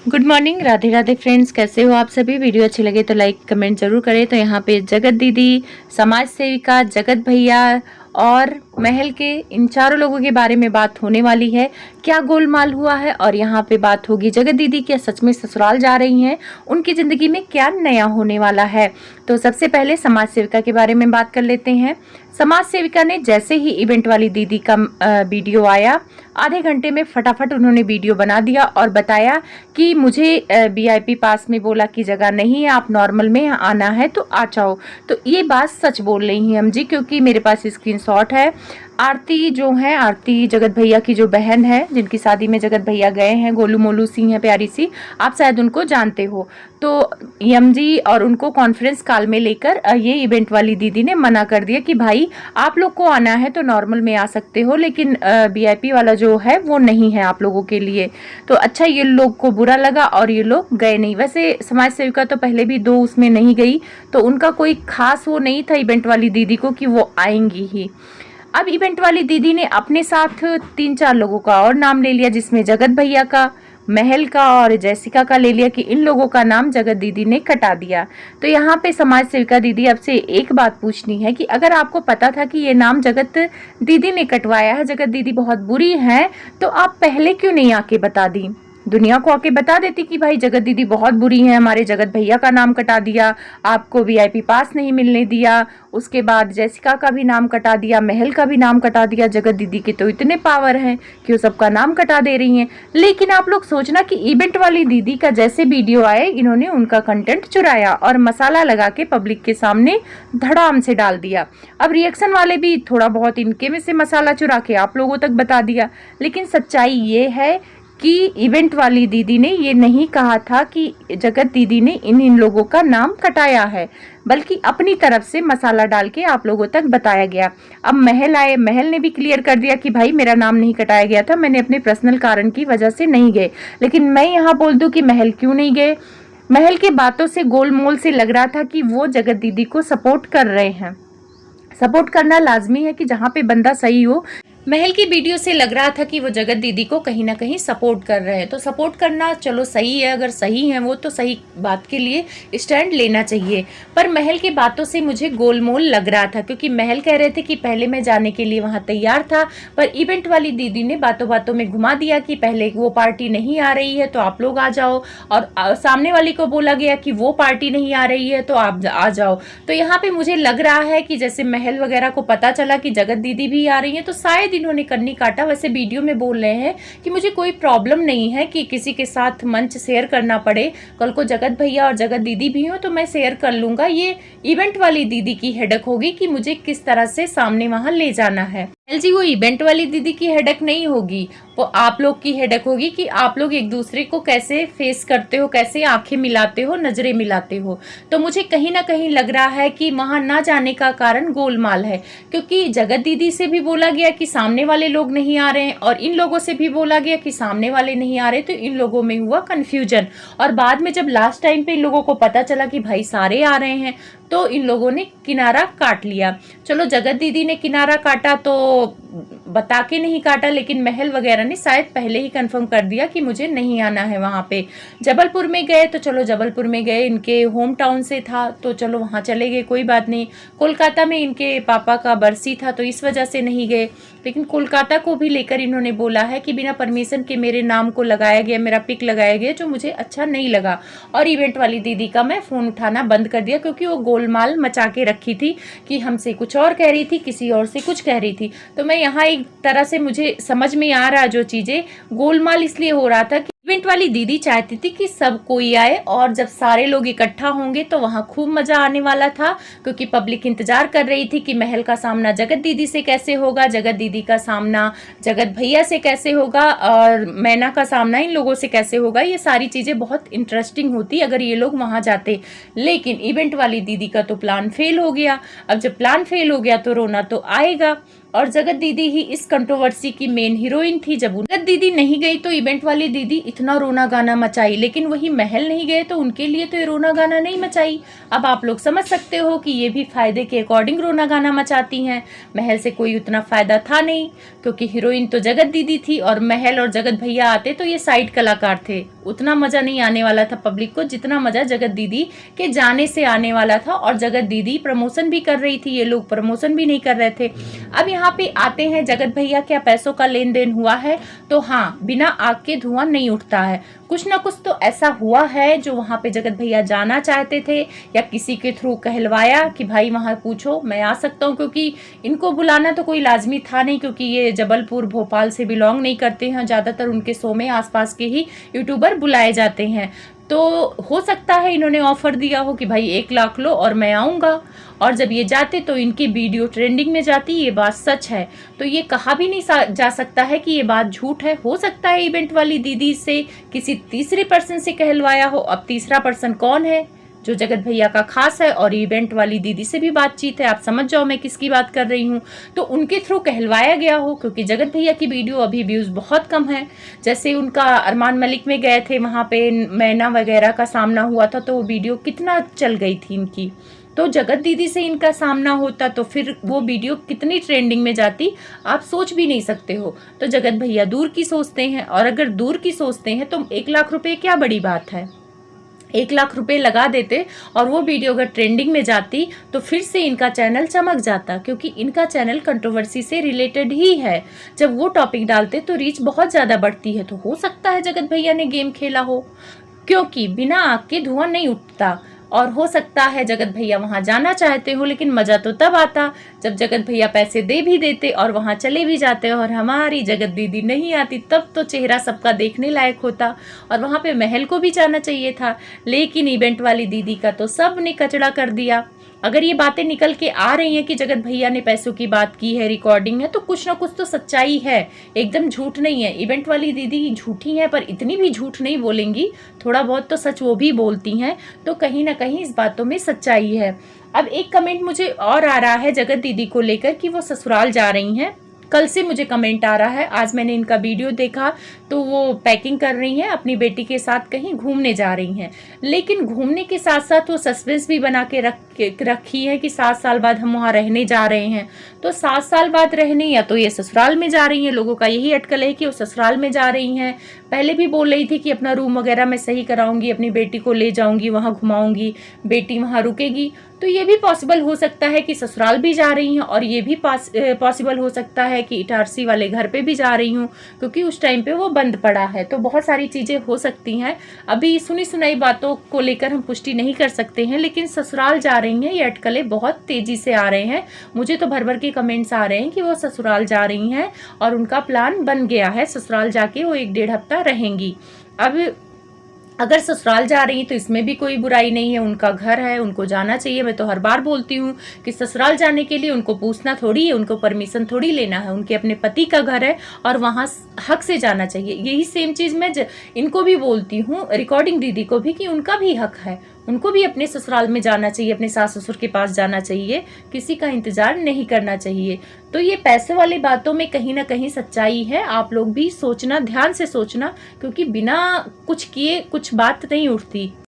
Good morning, Radhe Radhe friends. कैसे हो आप सभी? वीडियो अच्छी लगे तो लाइक कमेंट जरूर करें। तो यहाँ पे जगत दीदी, समाज सेविका, जगत भैया और महल के इन चारों लोगों के बारे में बात होने वाली है। क्या गोलमाल हुआ है और यहाँ पे बात होगी जगत दीदी क्या सच में ससुराल जा रही हैं, उनकी जिंदगी में क्या नया होने वाला है। तो सबसे पहले समाज सेविका के बारे में बात कर लेते हैं। समाज सेविका ने जैसे ही इवेंट वाली दीदी का वीडियो आया, आधे घंटे में फटाफट उन्होंने वीडियो बना दिया और बताया कि मुझे वीआईपी पास में बोला कि जगह नहीं है, आप नॉर्मल में आना है तो आ जाओ। तो ये बात सच बोल रही हैं हम जी, क्योंकि मेरे पास स्क्रीनशॉट है। आरती जो है, आरती जगत भैया की जो बहन है, जिनकी शादी में जगत भैया गए हैं, गोलू मोलू सिंह है प्यारी सी, आप शायद उनको जानते हो। तो एम जी और उनको कॉन्फ्रेंस कॉल में लेकर ये इवेंट वाली दीदी ने मना कर दिया कि भाई आप लोग को आना है तो नॉर्मल में आ सकते हो, लेकिन वीआईपी वाला जो है वो नहीं है आप लोगों के लिए। तो अच्छा, ये लोग को बुरा लगा और ये लोग गए नहीं। वैसे समाज सेविका तो पहले भी दो उसमें नहीं गई, तो उनका कोई खास वो नहीं था इवेंट वाली दीदी को कि वो आएंगी ही। अब इवेंट वाली दीदी ने अपने साथ 3-4 लोगों का और नाम ले लिया, जिसमें जगत भैया का, महल का और जैसिका का ले लिया कि इन लोगों का नाम जगत दीदी ने कटा दिया। तो यहाँ पे समाज सेविका दीदी आपसे एक बात पूछनी है कि अगर आपको पता था कि ये नाम जगत दीदी ने कटवाया है, जगत दीदी बहुत बुरी है, तो आप पहले क्यों नहीं आके बता दी? दुनिया को आके बता देती कि भाई जगत दीदी बहुत बुरी है, हमारे जगत भैया का नाम कटा दिया, आपको वीआईपी पास नहीं मिलने दिया, उसके बाद जैसिका का भी नाम कटा दिया, महल का भी नाम कटा दिया। जगत दीदी के तो इतने पावर हैं कि वो सबका नाम कटा दे रही हैं। लेकिन आप लोग सोचना कि इवेंट वाली दीदी का जैसे वीडियो आए, इन्होंने उनका कंटेंट चुराया और मसाला लगा के पब्लिक के सामने धड़ाम से डाल दिया। अब रिएक्शन वाले भी थोड़ा बहुत इनके में से मसाला चुरा के आप लोगों तक बता दिया। लेकिन सच्चाई ये है कि इवेंट वाली दीदी ने ये नहीं कहा था कि जगत दीदी ने इन लोगों का नाम कटाया है, बल्कि अपनी तरफ से मसाला डाल के आप लोगों तक बताया गया। अब महल आए, महल ने भी क्लियर कर दिया कि भाई मेरा नाम नहीं कटाया गया था, मैंने अपने पर्सनल कारण की वजह से नहीं गए। लेकिन मैं यहाँ बोल दूं कि महल क्यों नहीं गए? महल के बातों से गोलमोल से लग रहा था कि वो जगत दीदी को सपोर्ट कर रहे हैं। सपोर्ट करना लाजमी है कि जहाँ पे बंदा सही हो। महल की वीडियो से लग रहा था कि वो जगत दीदी को कहीं ना कहीं सपोर्ट कर रहे हैं। तो सपोर्ट करना चलो सही है, अगर सही है वो तो सही बात के लिए स्टैंड लेना चाहिए। पर महल की बातों से मुझे गोलमोल लग रहा था, क्योंकि महल कह रहे थे कि पहले मैं जाने के लिए वहां तैयार था, पर इवेंट वाली दीदी ने बातों बातों में घुमा दिया कि पहले वो पार्टी नहीं आ रही है तो आप लोग आ जाओ, और सामने वाली को बोला गया कि वो पार्टी नहीं आ रही है तो आप आ जाओ। तो यहाँ पे मुझे लग रहा है कि जैसे महल वगैरह को पता चला कि जगत दीदी भी आ रही है, तो शायद इन्होंने कन्नी काटा। वैसे वीडियो में बोल रहे हैं कि मुझे कोई प्रॉब्लम नहीं है कि किसी के साथ मंच शेयर करना पड़े, कल को जगत भैया और जगत दीदी भी हो तो मैं शेयर कर लूंगा। ये इवेंट वाली दीदी की हेडक होगी कि मुझे किस तरह से सामने वहां ले जाना है। जी, वो इवेंट वाली दीदी की हेडक नहीं होगी, वो आप लोग की हेडक होगी कि आप लोग एक दूसरे को कैसे फेस करते हो, कैसे आंखें मिलाते हो, नजरें मिलाते हो। तो मुझे कहीं ना कहीं लग रहा है कि वहां ना जाने का कारण गोलमाल है, क्योंकि जगत दीदी से भी बोला गया कि सामने वाले लोग नहीं आ रहे हैं, और इन लोगों से भी बोला गया कि सामने वाले नहीं आ रहे, तो इन लोगों में हुआ कंफ्यूजन। और बाद में जब लास्ट टाइम पे इन लोगों को पता चला कि भाई सारे आ रहे हैं, तो इन लोगों ने किनारा काट लिया। चलो, जगत दीदी ने किनारा काटा तो बता के नहीं काटा, लेकिन महल वगैरह ने शायद पहले ही कंफर्म कर दिया कि मुझे नहीं आना है वहां पे। जबलपुर में गए तो चलो, जबलपुर में गए, इनके होम टाउन से था तो चलो वहां चले गए, कोई बात नहीं। कोलकाता में इनके पापा का बरसी था तो इस वजह से नहीं गए, लेकिन कोलकाता को भी लेकर इन्होंने बोला है कि बिना परमिशन के मेरे नाम को लगाया गया, मेरा पिक लगाया गया, जो मुझे अच्छा नहीं लगा। और इवेंट वाली दीदी का मैं फोन उठाना बंद कर दिया, क्योंकि वो गोलमाल मचा के रखी थी कि हमसे कुछ और कह रही थी, किसी और से कुछ कह रही थी। तो मैं यहाँ एक तरह से मुझे समझ में आ रहा, जो चीजें गोलमाल इसलिए हो रहा था कि इवेंट वाली दीदी चाहती थी कि सब कोई आए, और जब सारे लोग इकट्ठा होंगे तो वहां खूब मजा आने वाला था, क्योंकि पब्लिक इंतजार कर रही थी कि महल का सामना जगत दीदी से कैसे होगा, जगत दीदी का सामना जगत भैया से कैसे होगा, और मैना का सामना इन लोगों से कैसे होगा। ये सारी चीजें बहुत इंटरेस्टिंग होती अगर ये लोग वहां जाते। लेकिन इवेंट वाली दीदी का तो प्लान फेल हो गया। अब जब प्लान फेल हो गया तो रोना तो आएगा, और जगत दीदी ही इस कंट्रोवर्सी की मेन हीरोइन थी। जब जगत दीदी नहीं गई तो इवेंट वाली दीदी इतना रोना गाना मचाई, लेकिन वही महल नहीं गए तो उनके लिए तो ये रोना गाना नहीं मचाई। अब आप लोग समझ सकते हो कि ये भी फायदे के अकॉर्डिंग रोना गाना मचाती हैं। महल से कोई उतना फायदा था नहीं, क्योंकि हीरोइन तो जगत दीदी थी, और महल और जगत भैया आते तो ये साइड कलाकार थे। उतना मज़ा नहीं आने वाला था पब्लिक को जितना मज़ा जगत दीदी के जाने से आने वाला था। और जगत दीदी प्रमोशन भी कर रही थी, ये लोग प्रमोशन भी नहीं कर रहे थे। अब यहाँ पे आते हैं जगत भैया, क्या पैसों का लेन देन हुआ है? तो हाँ, बिना आग के धुआं नहीं उठता है। कुछ ना कुछ तो ऐसा हुआ है जो वहाँ पे जगत भैया जाना चाहते थे, या किसी के थ्रू कहलवाया कि भाई वहाँ पूछो, मैं आ सकता हूँ। क्योंकि इनको बुलाना तो कोई लाजमी था नहीं, क्योंकि ये जबलपुर भोपाल से बिलोंग नहीं करते हैं। ज़्यादातर उनके शो में आसपास के ही यूट्यूबर बुलाए जाते हैं। तो हो सकता है इन्होंने ऑफर दिया हो कि भाई 1 लाख लो और मैं आऊँगा। और जब ये जाते तो इनकी वीडियो ट्रेंडिंग में जाती, ये बात सच है। तो ये कहा भी नहीं जा सकता है कि ये बात झूठ है। हो सकता है इवेंट वाली दीदी से किसी तीसरे पर्सन से कहलवाया हो। अब तीसरा पर्सन कौन है? जो जगत भैया का खास है और इवेंट वाली दीदी से भी बातचीत है। आप समझ जाओ मैं किसकी बात कर रही हूँ। तो उनके थ्रू कहलवाया गया हो, क्योंकि जगत भैया की वीडियो अभी व्यूज़ बहुत कम है। जैसे उनका अरमान मलिक में गए थे, वहाँ पे मैना वगैरह का सामना हुआ था, तो वो वीडियो कितना चल गई थी इनकी। तो जगत दीदी से इनका सामना होता तो फिर वो वीडियो कितनी ट्रेंडिंग में जाती, आप सोच भी नहीं सकते हो। तो जगत भैया दूर की सोचते हैं, और अगर दूर की सोचते हैं तो 1 लाख रुपए क्या बड़ी बात है। 1 लाख रुपए लगा देते और वो वीडियो अगर ट्रेंडिंग में जाती तो फिर से इनका चैनल चमक जाता, क्योंकि इनका चैनल कंट्रोवर्सी से रिलेटेड ही है। जब वो टॉपिक डालते तो रीच बहुत ज़्यादा बढ़ती है। तो हो सकता है जगत भैया ने गेम खेला हो, क्योंकि बिना आग के धुआं नहीं उठता। और हो सकता है जगत भैया वहाँ जाना चाहते हो, लेकिन मज़ा तो तब आता जब जगत भैया पैसे दे भी देते और वहाँ चले भी जाते और हमारी जगत दीदी नहीं आती। तब तो चेहरा सबका देखने लायक होता और वहाँ पे महल को भी जाना चाहिए था। लेकिन इवेंट वाली दीदी का तो सब ने कचड़ा कर दिया। अगर ये बातें निकल के आ रही हैं कि जगत भैया ने पैसों की बात की है, रिकॉर्डिंग है, तो कुछ ना कुछ तो सच्चाई है, एकदम झूठ नहीं है। इवेंट वाली दीदी झूठी हैं, पर इतनी भी झूठ नहीं बोलेंगी, थोड़ा बहुत तो सच वो भी बोलती हैं। तो कहीं ना कहीं इस बातों में सच्चाई है। अब एक कमेंट मुझे और आ रहा है जगत दीदी को लेकर कि वो ससुराल जा रही हैं। कल से मुझे कमेंट आ रहा है, आज मैंने इनका वीडियो देखा तो वो पैकिंग कर रही हैं, अपनी बेटी के साथ कहीं घूमने जा रही हैं। लेकिन घूमने के साथ साथ वो सस्पेंस भी बना के रखी है कि 7 साल बाद हम वहाँ रहने जा रहे हैं। तो 7 साल बाद रहने, या तो ये ससुराल में जा रही हैं, लोगों का यही अटकल है कि वो ससुराल में जा रही हैं। पहले भी बोल रही थी कि अपना रूम वगैरह मैं सही कराऊंगी, अपनी बेटी को ले जाऊंगी, वहाँ घुमाऊंगी, बेटी वहाँ रुकेगी। तो ये भी पॉसिबल हो सकता है कि ससुराल भी जा रही हैं, और ये भी पॉसिबल हो सकता है कि इटारसी वाले घर पे भी जा रही हूँ, क्योंकि उस टाइम पे वो बंद पड़ा है। तो बहुत सारी चीज़ें हो सकती हैं। अभी सुनी सुनाई बातों को लेकर हम पुष्टि नहीं कर सकते हैं, लेकिन ससुराल जा रही हैं, ये अटकलें बहुत तेज़ी से आ रहे हैं। मुझे तो भर भर के कमेंट्स आ रहे हैं कि वो ससुराल जा रही हैं और उनका प्लान बन गया है, ससुराल जाके वो 1-1.5 हफ्ता रहेंगी। अब अगर ससुराल जा रही हैं तो इसमें भी कोई बुराई नहीं है, उनका घर है, उनको जाना चाहिए। मैं तो हर बार बोलती हूँ कि ससुराल जाने के लिए उनको पूछना थोड़ी है, उनको परमिशन थोड़ी लेना है, उनके अपने पति का घर है और वहाँ हक से जाना चाहिए। यही सेम चीज़ मैं इनको भी बोलती हूँ, रिकॉर्डिंग दीदी को भी, कि उनका भी हक है, उनको भी अपने ससुराल में जाना चाहिए, अपने सास ससुर के पास जाना चाहिए, किसी का इंतजार नहीं करना चाहिए। तो ये पैसे वाली बातों में कहीं ना कहीं सच्चाई है। आप लोग भी सोचना, ध्यान से सोचना, क्योंकि बिना कुछ किए कुछ बात नहीं उठती।